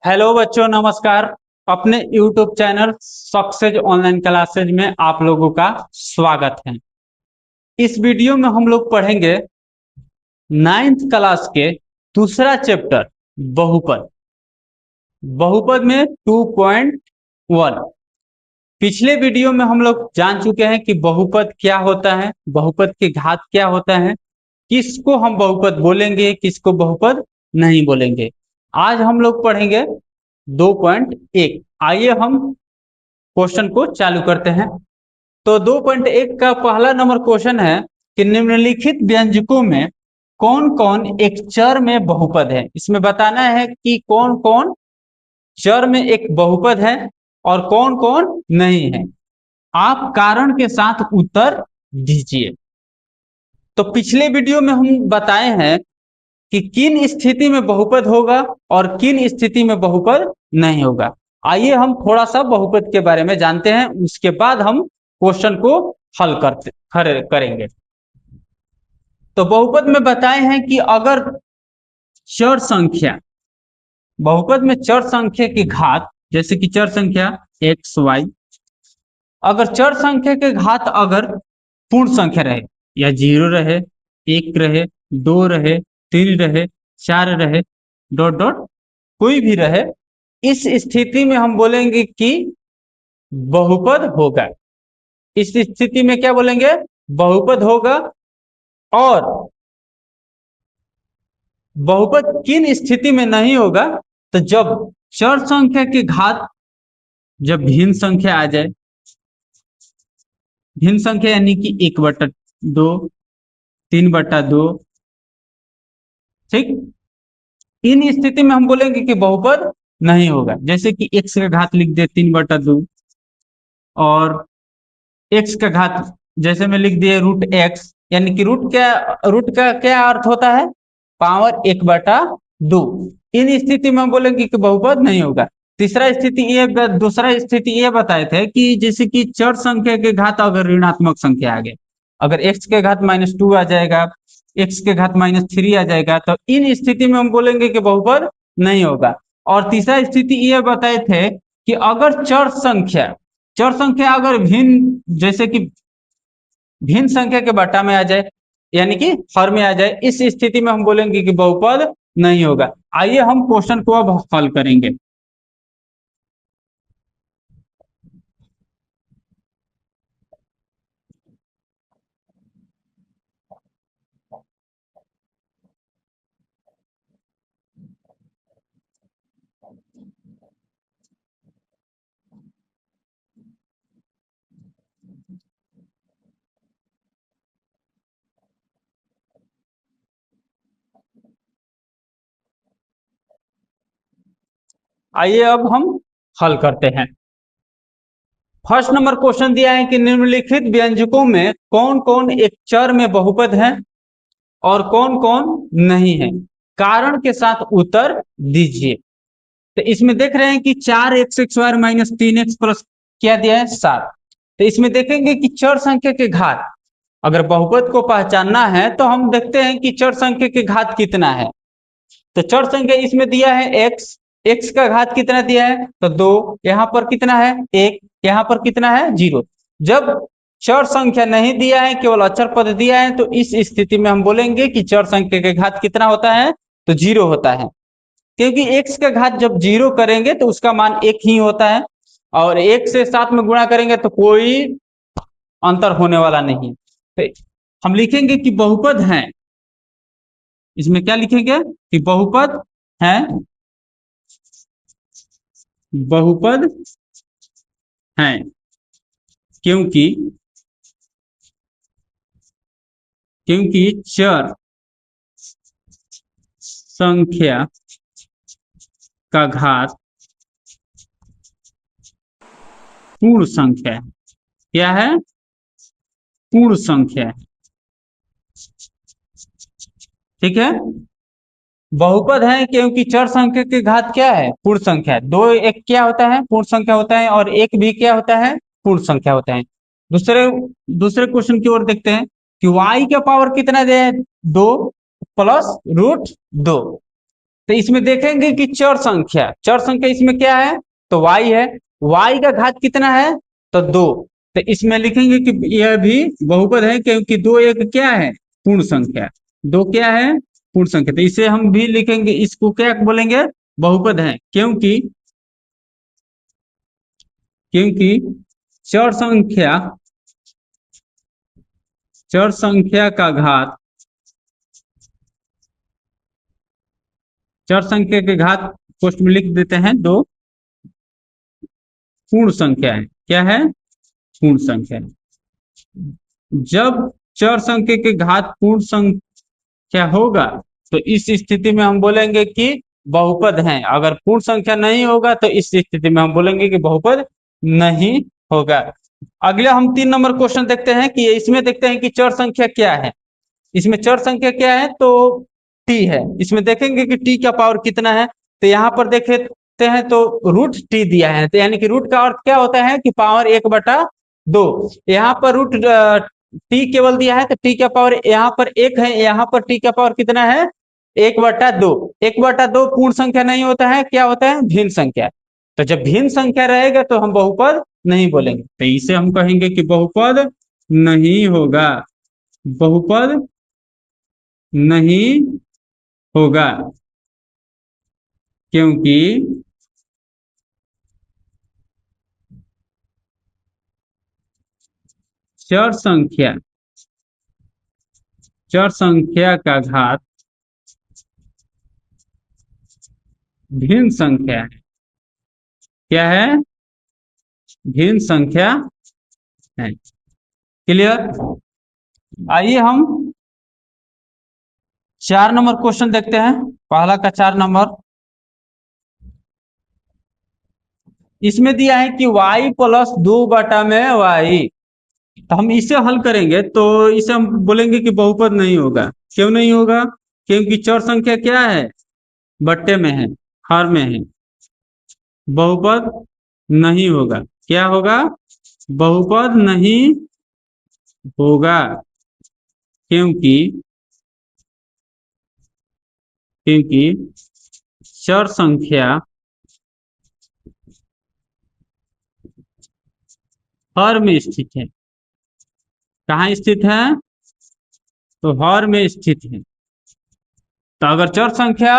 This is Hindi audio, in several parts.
हेलो बच्चों, नमस्कार। अपने YouTube channel success online classes में आप लोगों का स्वागत है। इस वीडियो में हम लोग पढ़ेंगे नाइन्थ क्लास के दूसरा चैप्टर बहुपद। बहुपद में 2.1। पिछले वीडियो में हम लोग जान चुके हैं कि बहुपद क्या होता है, बहुपद के घात क्या होता है, किसको हम बहुपद बोलेंगे, किसको बहुपद नहीं बोलेंगे। आज हम लोग पढ़ेंगे 2.1। आइए हम क्वेश्चन को चालू करते हैं। तो 2.1 का पहला नंबर क्वेश्चन है कि निम्नलिखित व्यंजकों में कौन कौन एक चर में बहुपद है। इसमें बताना है कि कौन कौन चर में एक बहुपद है और कौन कौन नहीं है। आप कारण के साथ उत्तर दीजिए। तो पिछले वीडियो में हम बताए हैं कि किन स्थिति में बहुपद होगा और किन स्थिति में बहुपद नहीं होगा। आइए हम थोड़ा सा बहुपद के बारे में जानते हैं, उसके बाद हम क्वेश्चन को हल करेंगे। तो बहुपद में बताए हैं कि अगर चर संख्या, बहुपद में चर संख्या की घात, जैसे कि चर संख्या एक्स वाई, अगर चर संख्या के घात अगर पूर्ण संख्या रहे या 0 रहे, 1 रहे, 2 रहे, 3 रहे, 4 रहे, डॉट डॉट कोई भी रहे, इस स्थिति में हम बोलेंगे कि बहुपद होगा। इस स्थिति में क्या बोलेंगे? बहुपद होगा। और बहुपद किन स्थिति में नहीं होगा? तो जब चर संख्या की घात, जब भिन्न संख्या आ जाए, भिन्न संख्या यानी कि 1/2, 3/2, ठीक, इन स्थिति में हम बोलेंगे कि बहुपद नहीं होगा। जैसे कि x का घात लिख दे 3/2 और x का घात जैसे में लिख दिए √x, यानी कि रूट का क्या अर्थ होता है? पावर 1/2। इन स्थिति में हम बोलेंगे कि बहुपद नहीं होगा। दूसरा स्थिति ये बताए थे कि जैसे कि चर संख्या के घात अगर ऋणात्मक संख्या आ गए, अगर x के घात -2 आ जाएगा, x के घात -3 आ जाएगा, तो इन स्थिति में हम बोलेंगे कि बहुपद नहीं होगा। और तीसरा स्थिति ये बताए थे कि अगर चर संख्या अगर भिन्न, जैसे कि भिन्न संख्या के बट्टा में आ जाए, यानी कि हर में आ जाए, इस स्थिति में हम बोलेंगे कि बहुपद नहीं होगा। आइए हम क्वेश्चन को अब हल करेंगे। आइए अब हम हल करते हैं। फर्स्ट नंबर क्वेश्चन दिया है कि निम्नलिखित व्यंजकों में कौन कौन एक चर में बहुपद है और कौन कौन नहीं है। कारण के साथ उत्तर दीजिए। तो इसमें देख रहे हैं कि 4x² - 3x प्लस क्या दिया है? 7। तो इसमें देखेंगे कि चर संख्या के घात, अगर बहुपद को पहचानना है तो हम देखते हैं कि चर संख्या के घात कितना है। तो चर संख्या इसमें दिया है x का घात कितना दिया है? तो 2। यहाँ पर कितना है? 1। यहाँ पर कितना है? 0। जब चर संख्या नहीं दिया है, केवल अचर पद दिया है, तो इस स्थिति में हम बोलेंगे कि चर संख्या के घात कितना होता है? तो 0 होता है। क्योंकि x का घात जब 0 करेंगे तो उसका मान 1 ही होता है, और 1 से 7 में गुणा करेंगे तो कोई अंतर होने वाला नहीं। तो हम लिखेंगे कि बहुपद है। इसमें क्या लिखेंगे? कि बहुपद है, बहुपद है, क्योंकि चर संख्या का घात पूर्ण संख्या है। क्या है? पूर्ण संख्या है। ठीक है, बहुपद है क्योंकि चर संख्या के घात क्या है? पूर्ण संख्या है। 2 एक क्या होता है? पूर्ण संख्या होता है, और 1 भी क्या होता है? पूर्ण संख्या होता है। दूसरे क्वेश्चन की ओर देखते हैं कि y का पावर कितना दे? 2 प्लस √2। तो तो इसमें देखेंगे कि चर संख्या इसमें क्या है, तो y है। y का घात कितना है, तो 2। तो इसमें लिखेंगे कि यह भी बहुपद है, क्योंकि 2 एक क्या है, पूर्ण संख्या। 2 क्या है, पूर्ण संख्या। तो इसे हम भी लिखेंगे, इसको क्या बोलेंगे, बहुपद है, क्योंकि क्योंकि चर संख्या का घात, चर संख्या के घात पोस्ट में लिख देते हैं 2 पूर्ण संख्या है। क्या है, पूर्ण संख्या। जब चर संख्या के घात पूर्ण संख्या होगा तो इस स्थिति में हम बोलेंगे कि बहुपद है। अगर पूर्ण संख्या नहीं होगा तो इस स्थिति में हम बोलेंगे कि बहुपद नहीं होगा। अगले हम 3 नंबर क्वेश्चन देखते हैं कि इसमें देखते हैं कि चर संख्या क्या है। इसमें चर संख्या क्या है, तो t है। इसमें देखेंगे कि t का पावर कितना है। तो यहाँ पर देखते हैं तो रूट t दिया है, तो यानी कि रूट का अर्थ क्या होता है कि पावर 1/2। यहाँ पर रूट t केवल दिया है, तो t का पावर यहाँ पर 1 है, यहाँ पर t का पावर कितना है, 1/2। 1/2 पूर्ण संख्या नहीं होता है, क्या होता है, भिन्न संख्या। तो जब भिन्न संख्या रहेगा तो हम बहुपद नहीं बोलेंगे, तो इसे हम कहेंगे कि बहुपद नहीं होगा, बहुपद नहीं होगा, क्योंकि चर संख्या का घात भिन्न संख्या है। क्या है, भिन्न संख्या है। क्लियर। आइए हम 4 नंबर क्वेश्चन देखते हैं। पहला का 4 नंबर, इसमें दिया है कि y + 2/y। तो हम इसे हल करेंगे तो इसे हम बोलेंगे कि बहुपद नहीं होगा। क्यों नहीं होगा, क्योंकि चर संख्या क्या है, बट्टे में है, हर में है। बहुपद नहीं होगा। क्या होगा, बहुपद नहीं होगा, क्योंकि चर संख्या हर में स्थित है। कहाँ स्थित है, तो हर में स्थित है। तो अगर चर संख्या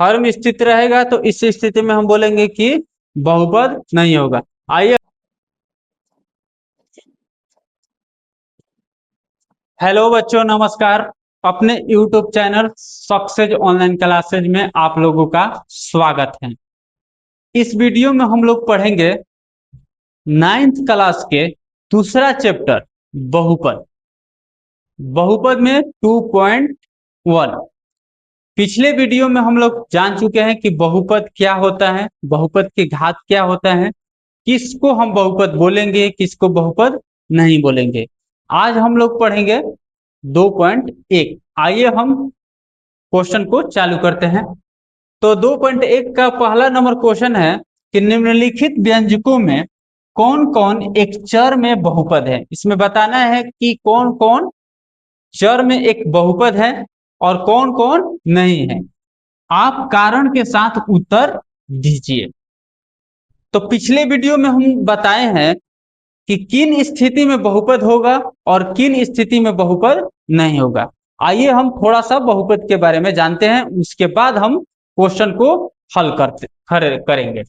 हर में स्थित रहेगा तो इस स्थिति में हम बोलेंगे कि बहुपद नहीं होगा। आइए, हेलो बच्चों, नमस्कार। अपने YouTube channel success online classes में आप लोगों का स्वागत है। इस वीडियो में हम लोग पढ़ेंगे 9th क्लास के दूसरा चैप्टर बहुपद। बहुपद में 2.1। पिछले वीडियो में हम लोग जान चुके हैं कि बहुपद क्या होता है, बहुपद के घात क्या होता है, किसको हम बहुपद बोलेंगे, किसको बहुपद नहीं बोलेंगे। आज हम लोग पढ़ेंगे 2.1। आइए हम क्वेश्चन को चालू करते हैं। तो 2.1 का पहला नंबर क्वेश्चन है कि निम्नलिखित व्यंजकों में कौन कौन एक चर में बहुपद है। इसमें बताना है कि कौन कौन चर में एक बहुपद है और कौन कौन नहीं है। आप कारण के साथ उत्तर दीजिए। तो पिछले वीडियो में हम बताए हैं कि किन स्थिति में बहुपद होगा और किन स्थिति में बहुपद नहीं होगा। आइए हम थोड़ा सा बहुपद के बारे में जानते हैं, उसके बाद हम क्वेश्चन को हल करेंगे।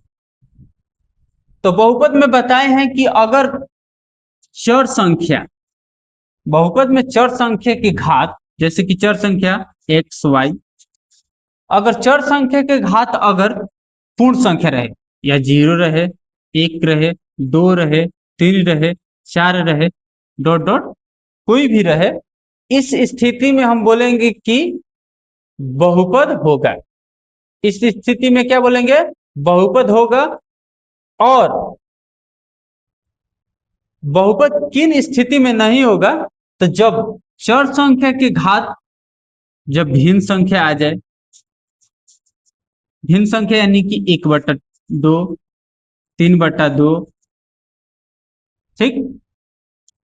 तो बहुपद में बताए हैं कि अगर चर संख्या, बहुपद में चर संख्या की घात, जैसे कि चर संख्या x y, अगर चर संख्या के घात अगर पूर्ण संख्या रहे, या 0 रहे, 1 रहे, 2 रहे, 3 रहे, 4 रहे, डॉट डॉट कोई भी रहे, इस स्थिति में हम बोलेंगे कि बहुपद होगा। इस स्थिति में क्या बोलेंगे, बहुपद होगा। और बहुपद किन स्थिति में नहीं होगा, तो जब चर संख्या के घात, जब भिन्न संख्या आ जाए, भिन्न संख्या यानी कि 1/2, 3/2, ठीक,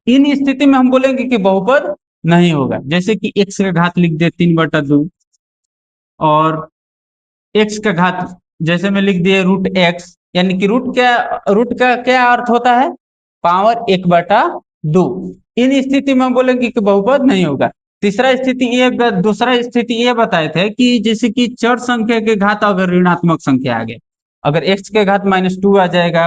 इन स्थिति में हम बोलेंगे कि बहुपद नहीं होगा। जैसे कि x का घात लिख दे 3/2 और एक्स का घात, जैसे मैं लिख दिए रूट एक्स, यानी कि रूट का क्या अर्थ होता है, पावर 1/2। इन स्थिति में हम बोलेंगे कि बहुपद नहीं होगा। दूसरा स्थिति ये बताए थे कि जैसे कि चर संख्या के घात अगर ऋणात्मक संख्या आ गए, अगर एक्स के घात -2 आ जाएगा,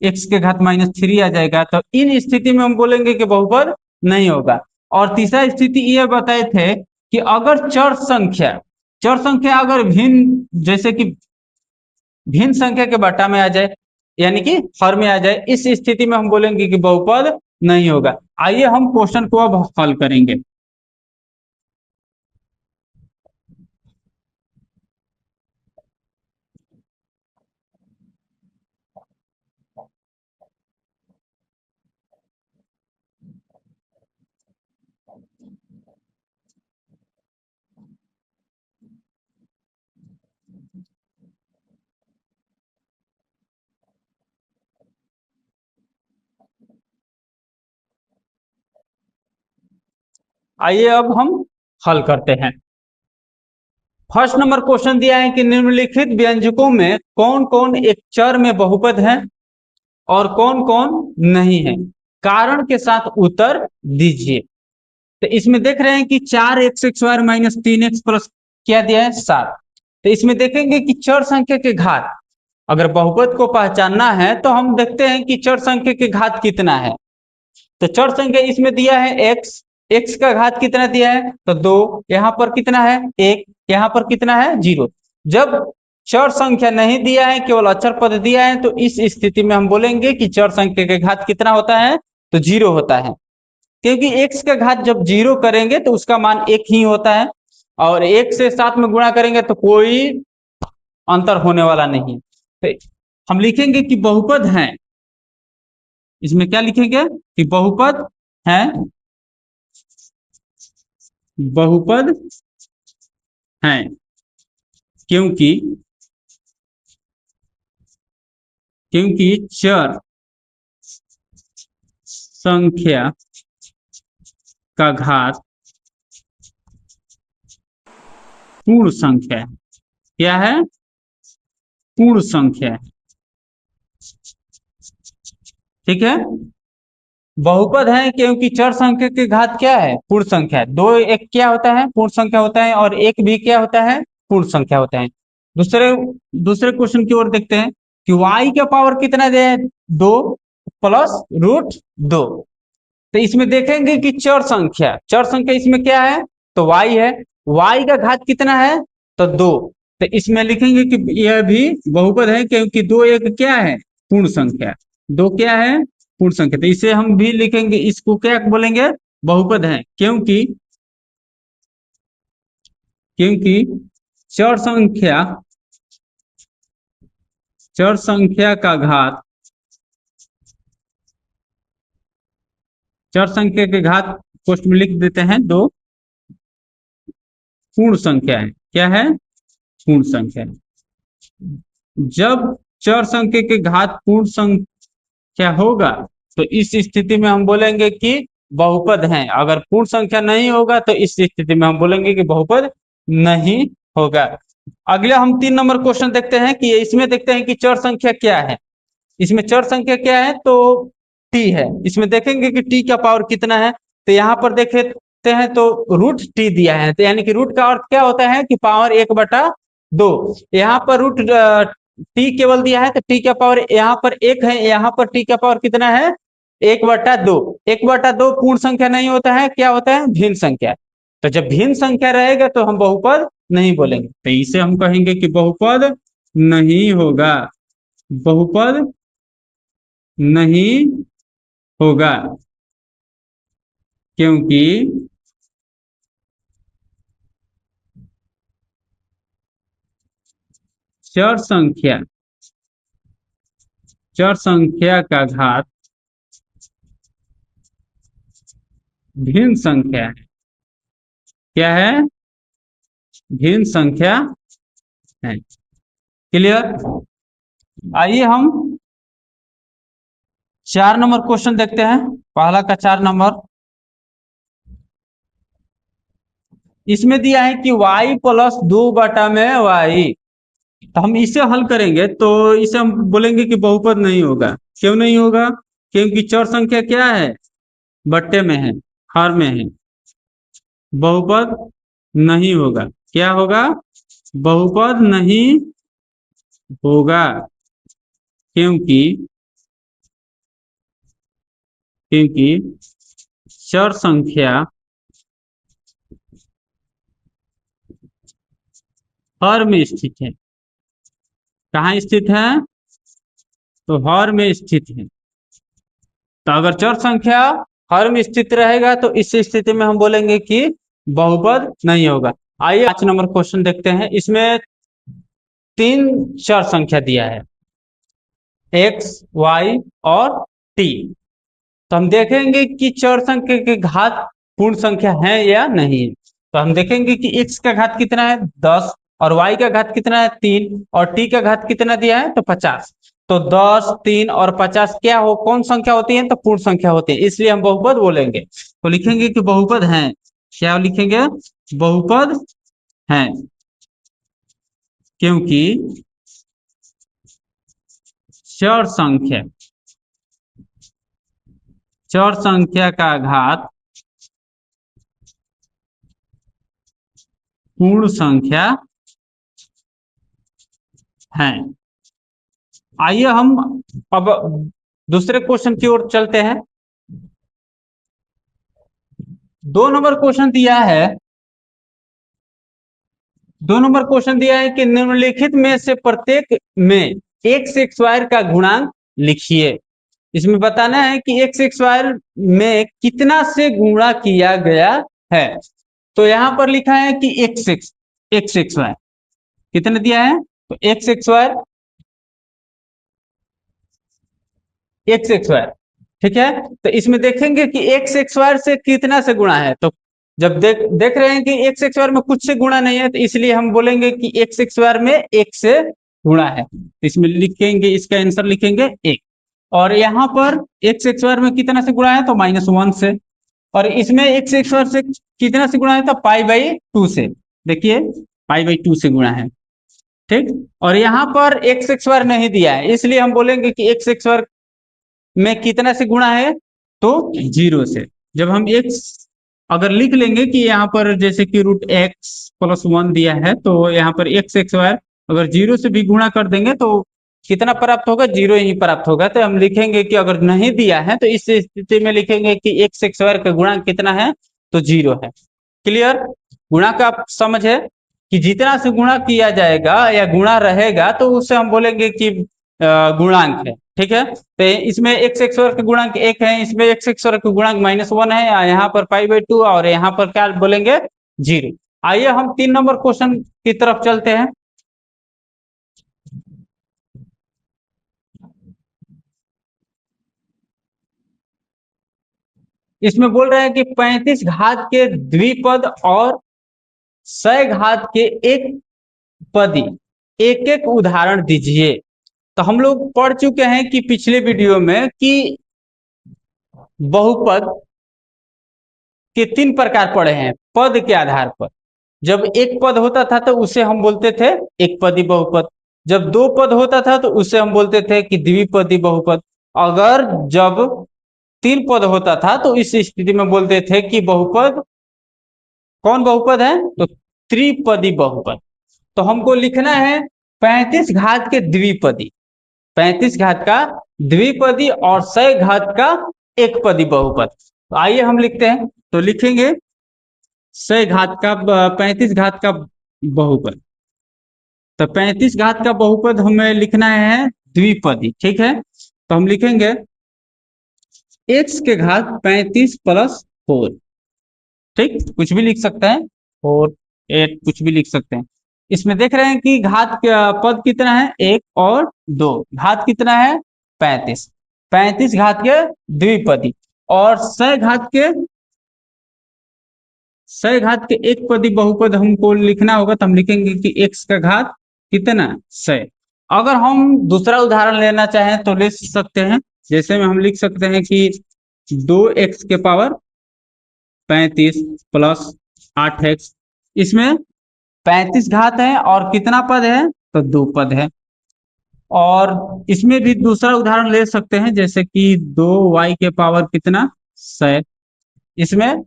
एक्स के घात -3 आ जाएगा, तो इन स्थिति में हम बोलेंगे कि बहुपद नहीं होगा। और तीसरा स्थिति ये बताए थे कि अगर चर संख्या अगर भिन्न, जैसे कि भिन्न संख्या के बट्टा में आ जाए, यानी कि हर में आ जाए, इस स्थिति में हम बोलेंगे कि बहुपद नहीं होगा। आइए हम क्वेश्चन को अब हल करेंगे। आइए अब हम हल करते हैं। फर्स्ट नंबर क्वेश्चन दिया है कि निम्नलिखित व्यंजकों में कौन कौन एक चर में बहुपद है और कौन कौन नहीं है, कारण के साथ उत्तर दीजिए। तो इसमें देख रहे हैं कि 4x² -3x प्लस क्या दिया है 7। तो इसमें देखेंगे कि चर संख्या के घात, अगर बहुपद को पहचानना है तो हम देखते हैं कि चर संख्या के घात कितना है। तो चर संख्या इसमें दिया है एक्स, एक्स का घात कितना दिया है तो 2, यहाँ पर कितना है 1, यहाँ पर कितना है 0। जब चर संख्या नहीं दिया है, केवल अचर पद दिया है, तो इस स्थिति में हम बोलेंगे कि चर संख्या के घात कितना होता है तो 0 होता है, क्योंकि x का घात जब 0 करेंगे तो उसका मान 1 ही होता है, और 1 से 7 में गुणा करेंगे तो कोई अंतर होने वाला नहीं। तो हम लिखेंगे कि बहुपद है, इसमें क्या लिखेंगे कि बहुपद है, बहुपद है, क्योंकि चर संख्या का घात पूर्ण संख्या है। क्या है, पूर्ण संख्या है। ठीक है, बहुपद है क्योंकि चर संख्या के घात क्या है, पूर्ण संख्या है। दो एक क्या होता है, पूर्ण संख्या होता है, और एक भी क्या होता है, पूर्ण संख्या होता है। दूसरे दूसरे क्वेश्चन की ओर देखते हैं कि y का पावर कितना दे, 2 प्लस √2। तो इसमें देखेंगे कि चर संख्या इसमें क्या है तो y है, y का घात कितना है तो 2। तो इसमें लिखेंगे कि यह भी बहुपद है क्योंकि 2 एक क्या है, पूर्ण संख्या, 2 क्या है, पूर्ण संख्या। तो इसे हम भी लिखेंगे, इसको क्या बोलेंगे, बहुपद है, क्योंकि चर संख्या का घात, चर संख्या के घात पोस्ट में लिख देते हैं 2 पूर्ण संख्या है। क्या है, पूर्ण संख्या। जब चर संख्या के घात पूर्ण संख्या होगा तो इस स्थिति में हम बोलेंगे कि बहुपद है। अगर पूर्ण संख्या नहीं होगा तो इस स्थिति में हम बोलेंगे कि बहुपद नहीं होगा। अगला हम 3 नंबर क्वेश्चन देखते हैं कि इसमें देखते हैं कि चर संख्या क्या है। इसमें चर संख्या क्या है तो t है। इसमें देखेंगे कि t का पावर कितना है, तो यहाँ पर देखते हैं तो √t दिया है, तो यानी कि रूट का अर्थ क्या होता है कि पावर 1/2। यहाँ पर t केवल दिया है तो t का पावर यहाँ पर 1 है, यहाँ पर t का पावर कितना है 1/2। 1/2 पूर्ण संख्या नहीं होता है, क्या होता है भिन्न संख्या। तो जब भिन्न संख्या रहेगा तो हम बहुपद नहीं बोलेंगे, तो इसे हम कहेंगे कि बहुपद नहीं होगा, बहुपद नहीं होगा, क्योंकि चर संख्या का घात भिन्न संख्या है। क्या है, भिन्न संख्या है। क्लियर। आइए हम 4 नंबर क्वेश्चन देखते हैं। पहला का 4 नंबर, इसमें दिया है कि y + 2 बटा में y तो हम इसे हल करेंगे तो इसे हम बोलेंगे कि बहुपद नहीं होगा। क्यों नहीं होगा? क्योंकि चर संख्या क्या है, बट्टे में है, हर में है। बहुपद नहीं होगा। क्या होगा? बहुपद नहीं होगा। क्योंकि क्योंकि चर संख्या हर में स्थित है। कहाँ स्थित है? तो हर में स्थित है। तो अगर चर संख्या हर में स्थित रहेगा तो इस स्थिति में हम बोलेंगे कि बहुपद नहीं होगा। आइए 5 नंबर क्वेश्चन देखते हैं। इसमें 3 चर संख्या दिया है, x, y और t। तो हम देखेंगे कि चर संख्या के घात पूर्ण संख्या है या नहीं। तो हम देखेंगे कि x का घात कितना है, 10, और y का घात कितना है, 3, और t का घात कितना दिया है, तो 50। तो 10, 3 और 50 क्या हो, कौन संख्या होती है, तो पूर्ण संख्या होती है, इसलिए हम बहुपद बोलेंगे। तो लिखेंगे कि बहुपद है। क्या लिखेंगे? बहुपद है। क्योंकि चर संख्या चर संख्या का घात पूर्ण संख्या है। आइए हम अब दूसरे क्वेश्चन की ओर चलते हैं। 2 नंबर क्वेश्चन दिया है। 2 नंबर क्वेश्चन दिया है कि निम्नलिखित में से प्रत्येक में एक्स स्क्वायर का गुणांक लिखिए। इसमें बताना है कि एक्स स्क्वायर में कितना से गुणा किया गया है। तो यहां पर लिखा है कि एक्स स्क्वायर कितने दिया है, तो एक्स स्क्वायर, ठीक है। तो इसमें देखेंगे कि एक्स स्क्वायर से कितना से गुणा है। तो जब देख रहे हैं कि एक्स स्क्वायर में कुछ से गुणा नहीं है, तो इसलिए हम बोलेंगे कि एक्स स्क्वायर में एक से गुणा है। तो इसमें लिखेंगे, इसका आंसर लिखेंगे 1। और यहाँ पर एक्स स्क्वायर में कितना से गुणा है, तो -1 से। और इसमें एक्स स्क्वायर से कितना से गुणा है, तो π/2 से। देखिए, π/2 से गुणा है, ठीक। और यहाँ पर एक्स स्क्वायर नहीं दिया है, इसलिए हम बोलेंगे कि एक्स स्क्वायर में कितना से गुणा है, तो 0 से। जब हम x अगर लिख लेंगे कि यहाँ पर जैसे कि √x+1 दिया है, तो यहाँ पर एक्स स्क्वायर अगर 0 से भी गुणा कर देंगे तो कितना प्राप्त होगा, 0 ही प्राप्त होगा। तो हम लिखेंगे कि अगर नहीं दिया है तो इस स्थिति में लिखेंगे कि एक्स स्क्वायर का गुणांक कितना है, तो 0 है। क्लियर? गुणा का समझ है कि जितना से गुणा किया जाएगा या गुणा रहेगा तो उससे हम बोलेंगे कि गुणांक है, ठीक है। तो इसमें एक्स स्क्वायर का गुणांक 1 है, इसमें एक्स स्क्वायर का गुणांक -1 है, यहाँ पर π/2 और यहाँ पर क्या बोलेंगे, 0। आइए हम 3 नंबर क्वेश्चन की तरफ चलते हैं। इसमें बोल रहे हैं कि 35 घात के द्विपद और 100 घात के एक पदी एक एक उदाहरण दीजिए। तो हम लोग पढ़ चुके हैं कि पिछले वीडियो में कि बहुपद के 3 प्रकार पढ़े हैं पद के आधार पर। जब एक पद होता था तो उसे हम बोलते थे एक पदी बहुपद। जब 2 पद होता था तो उसे हम बोलते थे कि द्विपदी बहुपद। अगर जब 3 पद होता था तो इस स्थिति में बोलते थे कि बहुपद, कौन बहुपद है, तो त्रिपदी बहुपद। तो हमको लिखना है 35 घात के द्विपदी, 35 घात का द्विपदी और 100 घात का एक पदी बहुपद। तो आइए हम लिखते हैं। तो लिखेंगे 100 घात का 35 घात का बहुपद। तो 35 घात का बहुपद हमें लिखना है द्विपदी, ठीक है। तो हम लिखेंगे x के घात 35 + 4, ठीक, कुछ भी लिख सकते हैं, 4, 8 कुछ भी लिख सकते हैं। इसमें देख रहे हैं कि घात पद कितना है, 1 और 2, घात कितना है, 35। 35 घात के द्विपदी और 100 घात के एक पदी बहुपद हमको लिखना होगा। तो हम लिखेंगे कि x का घात कितना, 100। अगर हम दूसरा उदाहरण लेना चाहें तो ले सकते हैं। जैसे में हम लिख सकते हैं कि 2x के पावर 35 + 8x। इसमें 35 घात है और कितना पद है, तो 2 पद है। और इसमें भी दूसरा उदाहरण ले सकते हैं, जैसे कि 2y के पावर कितना 100। इसमें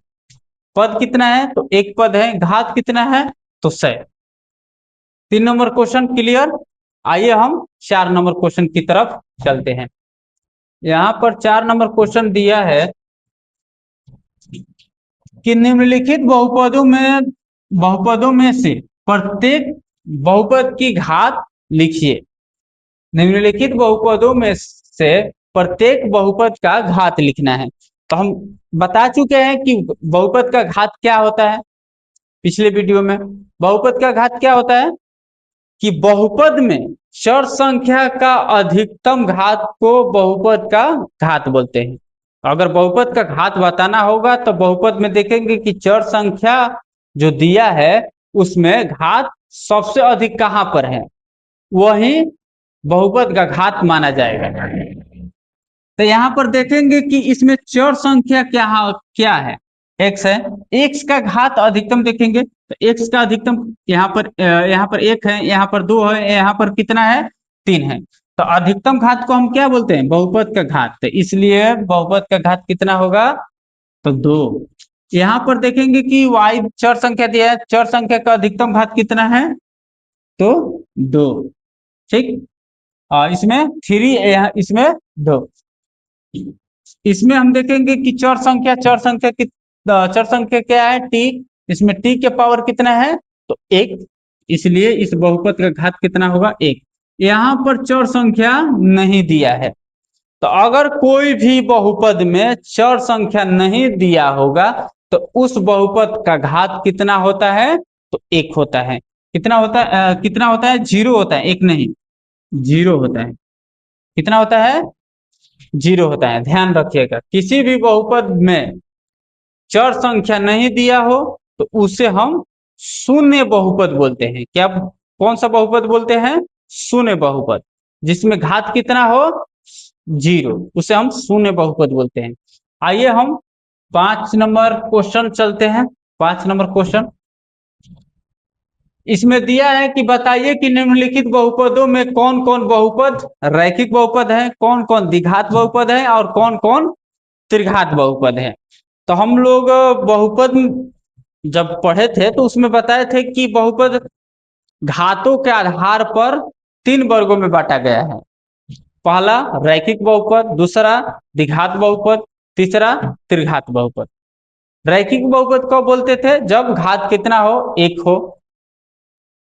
पद कितना है तो 1 पद है, घात कितना है तो 100। 3 नंबर क्वेश्चन क्लियर। आइए हम 4 नंबर क्वेश्चन की तरफ चलते हैं। यहाँ पर 4 नंबर क्वेश्चन दिया है कि निम्नलिखित बहुपदों में से प्रत्येक बहुपद की घात लिखिए। निम्नलिखित बहुपदों में से प्रत्येक बहुपद का घात लिखना है। तो हम बता चुके हैं कि बहुपद का घात क्या होता है पिछले वीडियो में। बहुपद का घात क्या होता है कि बहुपद में चर संख्या का अधिकतम घात को बहुपद का घात बोलते हैं। अगर बहुपद का घात बताना होगा तो बहुपद में देखेंगे कि चर संख्या जो दिया है उसमें घात सबसे अधिक कहाँ पर है, वही बहुपद का घात माना जाएगा। तो यहाँ पर देखेंगे कि इसमें चर संख्या क्या है, x है। x का घात अधिकतम देखेंगे तो x का अधिकतम यहाँ पर 1 है, यहाँ पर 2 है, यहाँ पर कितना है 3 है। तो अधिकतम घात को हम क्या बोलते हैं, बहुपद का घात। तो इसलिए बहुपद का घात कितना होगा तो 2। यहाँ पर देखेंगे कि y चर संख्या दिया है, चर संख्या का अधिकतम घात कितना है तो 2। ठीक, इसमें 3, इसमें 2। इसमें हम देखेंगे कि चर संख्या क्या है t। इसमें t के पावर कितना है तो 1, इसलिए इस बहुपद का घात कितना होगा 1। यहाँ पर चर संख्या नहीं दिया है, तो अगर कोई भी बहुपद में चर संख्या नहीं दिया होगा तो उस बहुपद का घात कितना होता है तो 1 होता है। कितना होता है 0 होता है, 1 नहीं 0 होता है। कितना होता है 0 होता है। ध्यान रखिएगा, किसी भी बहुपद में चर संख्या नहीं दिया हो तो उसे हम शून्य बहुपद बोलते हैं। क्या, कौन सा बहुपद बोलते हैं, शून्य बहुपद। जिसमें घात कितना हो 0, उसे हम शून्य बहुपद बोलते हैं। आइए हम 5 नंबर क्वेश्चन चलते हैं। 5 नंबर क्वेश्चन इसमें दिया है कि बताइए कि निम्नलिखित बहुपदों में कौन कौन बहुपद रैखिक बहुपद है, कौन कौन द्विघात बहुपद है और कौन कौन त्रिघात बहुपद है। तो हम लोग बहुपद जब पढ़े थे तो उसमें बताए थे कि बहुपद घातों के आधार पर 3 वर्गों में बांटा गया है। पहला रैखिक बहुपद, दूसरा द्विघात बहुपद, तीसरा त्रिघात बहुपद। रैखिक बहुपद कब बोलते थे, जब घात कितना हो 1 हो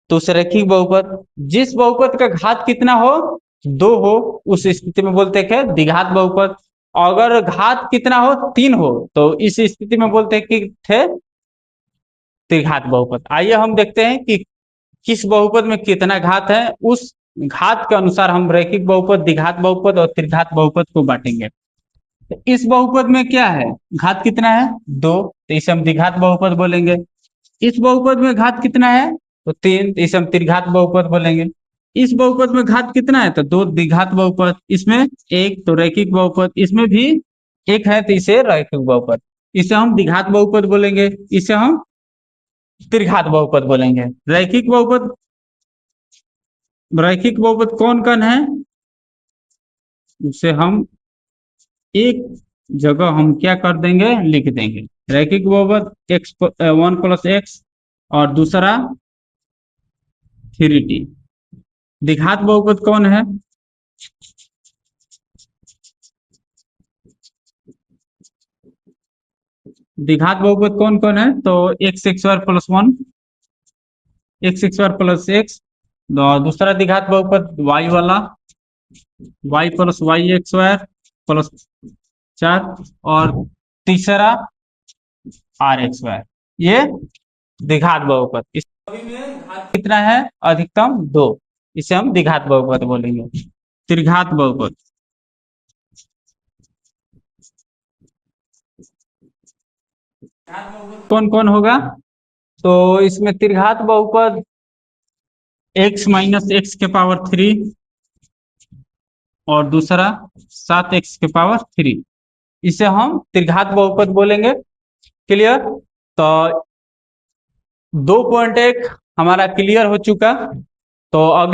तो उसे रैखिक बहुपद। जिस बहुपद का घात कितना हो 2 हो उस स्थिति में बोलते हैं द्विघात बहुपद। अगर घात कितना हो 3 हो तो इस स्थिति में बोलते हैं कि थे त्रिघात बहुपद। आइए हम देखते हैं कि किस बहुपद में कितना घात है, उस घात के अनुसार हम रैखिक बहुपद, द्विघात बहुपद और त्रिघात बहुपद को बांटेंगे। तो इस बहुपद में क्या है, घात कितना है 2, तो इसे हम द्विघात बहुपद बोलेंगे। इस बहुपद में घात कितना है तो 3, तो इसे हम त्रिघात बहुपद बोलेंगे। इस बहुपद में घात कितना है तो 2, द्विघात बहुपद। इसमें 1 तो रैखिक बहुपद, इसमें भी 1 है तो इसे रैखिक बहुपद। इसे हम द्विघात बहुपद बोलेंगे, इसे हम त्रिघात बहुपद बोलेंगे। रैखिक बहुपद कौन कौन है, उसे हम एक जगह हम क्या कर देंगे, लिख देंगे। रैखिक बहुपद 1 + x और दूसरा 3t। द्विघात बहुपद कौन है, द्विघात बहुपद कौन कौन है तो x² + 1, x² + x। दूसरा द्विघात बहुपद y वाला, y + y² + 4 और तीसरा rx²। ये द्विघात बहुपद। इस में घात कितना है अधिकतम 2, इसे हम द्विघात बहुपद बोलेंगे। त्रिघात बहुपद कौन कौन होगा तो इसमें त्रिघात बहुपद x - x के पावर 3 और दूसरा 7x के पावर 3, इसे हम त्रिघात बहुपद बोलेंगे। क्लियर। तो 2.1 हमारा क्लियर हो चुका। तो अगले